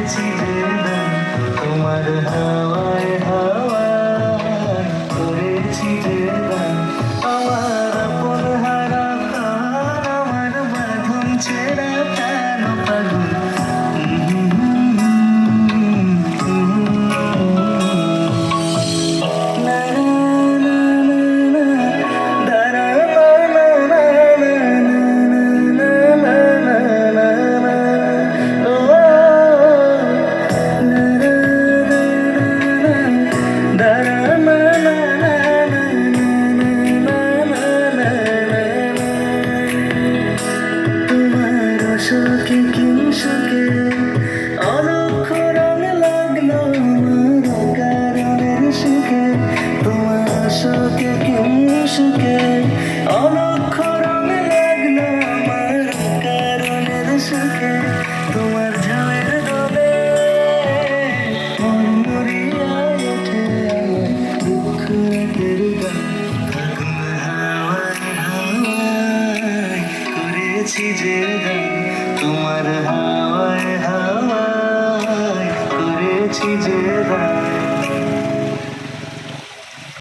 করেছি যে দান তোমার হাওয়ায় হাওয়ায় করেছি যে দান আমার আপন হারা প্রাণ আমার বাঁধন ছেঁড়া প্রাণ পাগল সুখে কিংসুকে অলক্ষ রং লাগলো আমার কারণের সুখে তোমার সুখে কিংসুকে অলক্ষ রং লাগলো আমার কারণের সুখে তোমার ঝামের ডবে মন মরিয়া ওঠে আমার দুঃখ একের গান ফাগুন হাওয়ায় হাওয়ায় করেছি যে গান তোমার হাওয়ায় হাওয়ায় করেছি যে গান